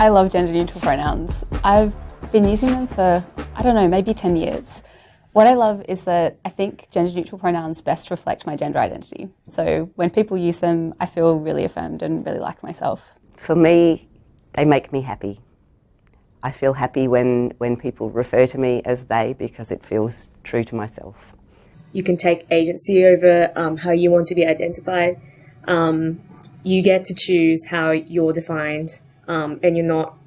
I love gender neutral pronouns. I've been using them for, I don't know, maybe 10 years. What I love is that I think gender neutral pronouns best reflect my gender identity. So when people use them, I feel really affirmed and really like myself. For me, they make me happy. I feel happy when people refer to me as they, because it feels true to myself. You can take agency over how you want to be identified. You get to choose how you're defined, and you're not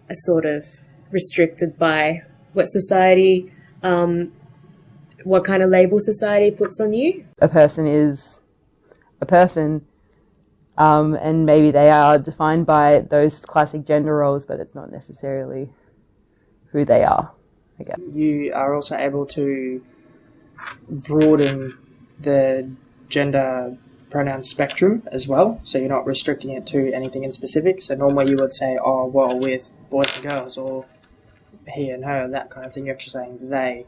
sort of restricted by what society, what kind of label society puts on you. A person is a person, and maybe they are defined by those classic gender roles, but it's not necessarily who they are, I guess. You are also able to broaden the gender pronoun spectrum as well, so you're not restricting it to anything in specific. So normally you would say, oh, well, with boys and girls, or he and her, that kind of thing. You're actually saying they,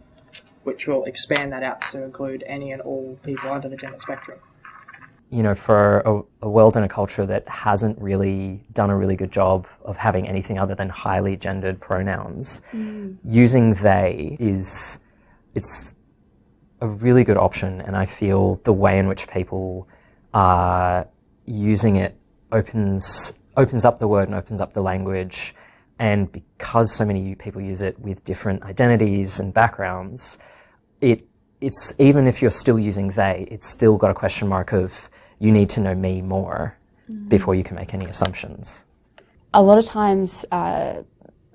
which will expand that out to include any and all people under the gender spectrum. You know, for a world and a culture that hasn't really done a really good job of having anything other than highly gendered pronouns, using they it's a really good option, and I feel the way in which people are using it opens up the word and opens up the language. And because so many people use it with different identities and backgrounds, it's even if you're still using they, it's still got a question mark of you need to know me more before you can make any assumptions. A lot of times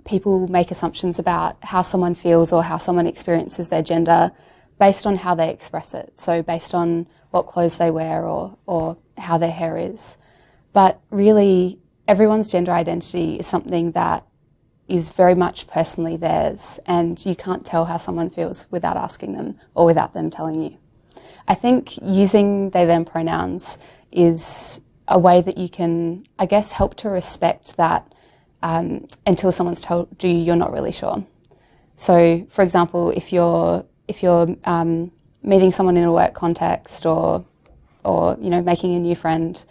people make assumptions about how someone feels or how someone experiences their gender based on how they express it. So based on what clothes they wear or how their hair is. But really, everyone's gender identity is something that is very much personally theirs, and you can't tell how someone feels without asking them or without them telling you. I think using they, them pronouns is a way that you can, I guess, help to respect that until someone's told you you're not really sure. So, for example, if you're meeting someone in a work context or making a new friend,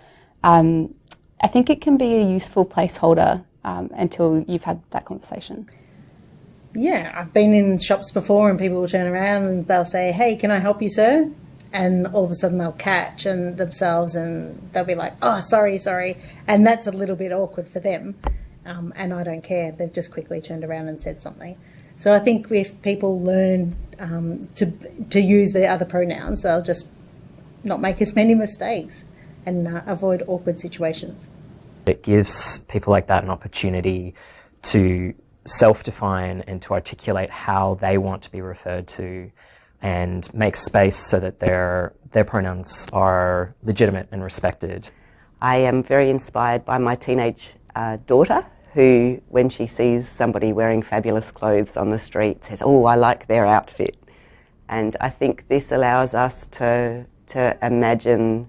I think it can be a useful placeholder until you've had that conversation. Yeah, I've been in shops before and people will turn around and they'll say, "Hey, can I help you, sir?" And all of a sudden they'll catch themselves and they'll be like, "Oh, sorry." And that's a little bit awkward for them. And I don't care. They've just quickly turned around and said something. So I think if people learn to use the other pronouns, they'll just not make as many mistakes and avoid awkward situations. It gives people like that an opportunity to self-define and to articulate how they want to be referred to, and make space so that their pronouns are legitimate and respected. I am very inspired by my teenage daughter, who, when she sees somebody wearing fabulous clothes on the street, says, "Oh, I like their outfit." And I think this allows us to imagine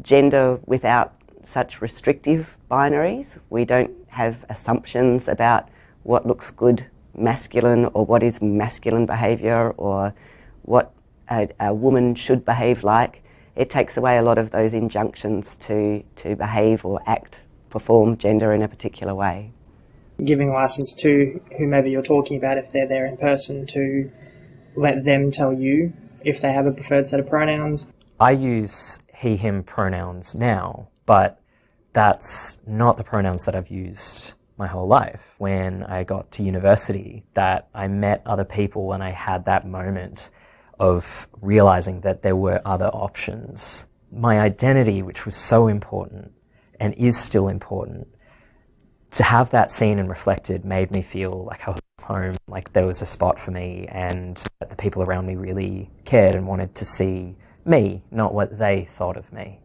gender without such restrictive binaries. We don't have assumptions about what looks good masculine or what is masculine behaviour or what a woman should behave like. It takes away a lot of those injunctions to behave or act, perform gender in a particular way. Giving license to whomever you're talking about, if they're there in person, to let them tell you if they have a preferred set of pronouns. I use he, him pronouns now, but that's not the pronouns that I've used my whole life. When I got to university, that I met other people and I had that moment of realizing that there were other options. My identity, which was so important and is still important, to have that seen and reflected made me feel like I was home, like there was a spot for me, and that the people around me really cared and wanted to see me, not what they thought of me.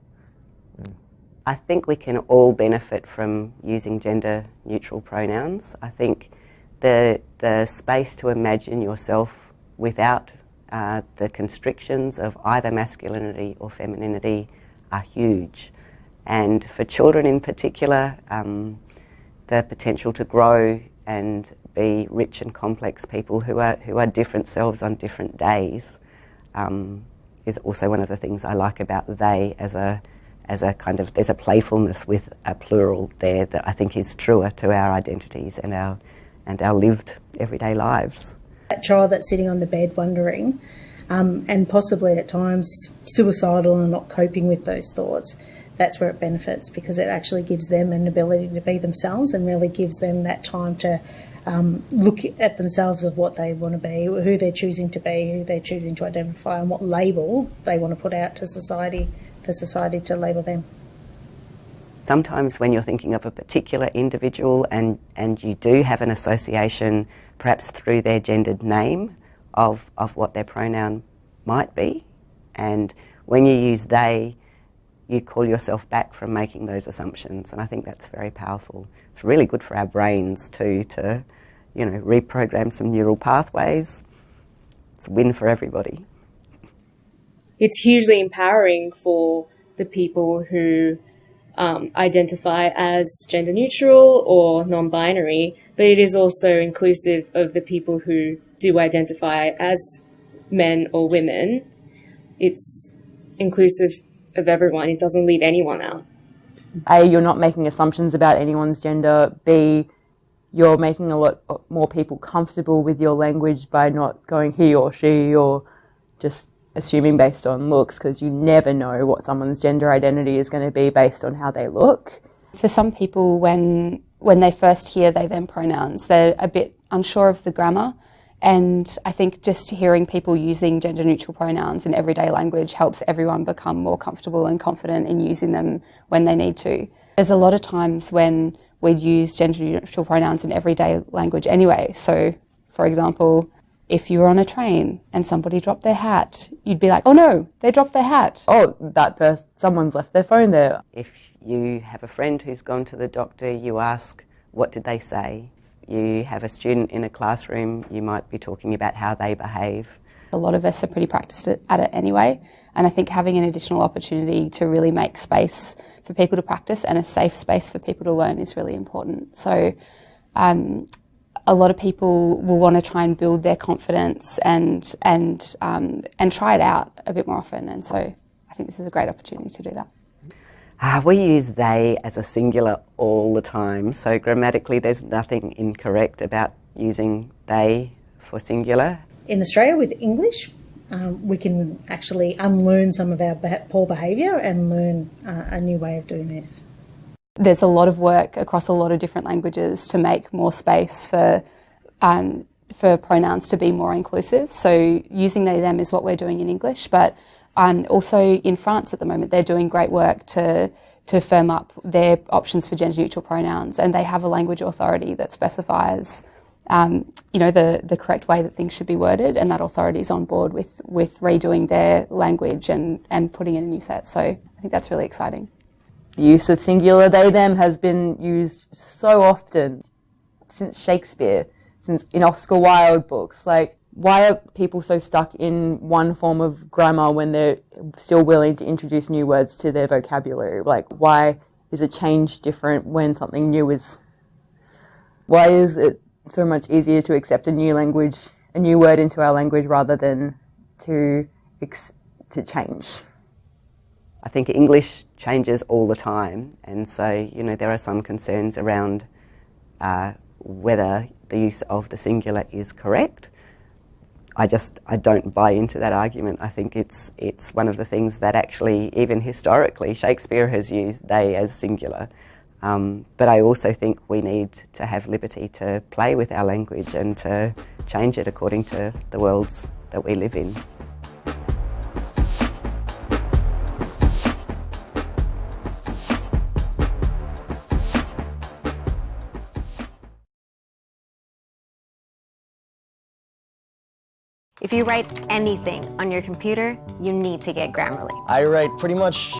I think we can all benefit from using gender-neutral pronouns. I think the space to imagine yourself without the constrictions of either masculinity or femininity are huge. And for children in particular, the potential to grow and be rich and complex people who are different selves on different days is also one of the things I like about they as as a kind of, there's a playfulness with a plural there that I think is truer to our identities and our lived everyday lives. That child that's sitting on the bed wondering, and possibly at times suicidal and not coping with those thoughts, that's where it benefits, because it actually gives them an ability to be themselves and really gives them that time to look at themselves of what they want to be, who they're choosing to be, who they're choosing to identify, and what label they want to put out to society for society to label them. Sometimes when you're thinking of a particular individual and you do have an association, perhaps through their gendered name, of what their pronoun might be, and when you use they, you call yourself back from making those assumptions, and I think that's very powerful. It's really good for our brains too, to, you know, reprogram some neural pathways. It's a win for everybody. It's hugely empowering for the people who identify as gender neutral or non-binary, but it is also inclusive of the people who do identify as men or women. It's inclusive of everyone. It doesn't leave anyone out. A, you're not making assumptions about anyone's gender. B, you're making a lot more people comfortable with your language by not going he or she or just assuming based on looks, because you never know what someone's gender identity is going to be based on how they look. For some people, when they first hear they, them pronouns, they're a bit unsure of the grammar. And I think just hearing people using gender neutral pronouns in everyday language helps everyone become more comfortable and confident in using them when they need to. There's a lot of times when we'd use gender neutral pronouns in everyday language anyway. So, for example, if you were on a train and somebody dropped their hat, you'd be like, oh no, they dropped their hat. Oh, that person, someone's left their phone there. If you have a friend who's gone to the doctor, you ask, what did they say? You have a student in a classroom, you might be talking about how they behave. A lot of us are pretty practiced at it anyway, and I think having an additional opportunity to really make space for people to practice and a safe space for people to learn is really important. So a lot of people will want to try and build their confidence and try it out a bit more often, and so I think this is a great opportunity to do that. We use they as a singular all the time, so grammatically there's nothing incorrect about using they for singular. In Australia with English, we can actually unlearn some of our poor behaviour and learn a new way of doing this. There's a lot of work across a lot of different languages to make more space for pronouns to be more inclusive. So using they, them is what we're doing in English, but also in France at the moment, they're doing great work to firm up their options for gender-neutral pronouns, and they have a language authority that specifies, the correct way that things should be worded, and that authority is on board with redoing their language and putting in a new set. So I think that's really exciting. The use of singular they, them has been used so often since Shakespeare, since in Oscar Wilde books. Like, why are people so stuck in one form of grammar when they're still willing to introduce new words to their vocabulary? Like, why is a change different when something new is... Why is it so much easier to accept a new language, a new word into our language rather than to change? I think English changes all the time, and so, there are some concerns around whether the use of the singular is correct. I don't buy into that argument. I think it's one of the things that actually, even historically, Shakespeare has used they as singular. But I also think we need to have liberty to play with our language and to change it according to the worlds that we live in. If you write anything on your computer, you need to get Grammarly. I write pretty much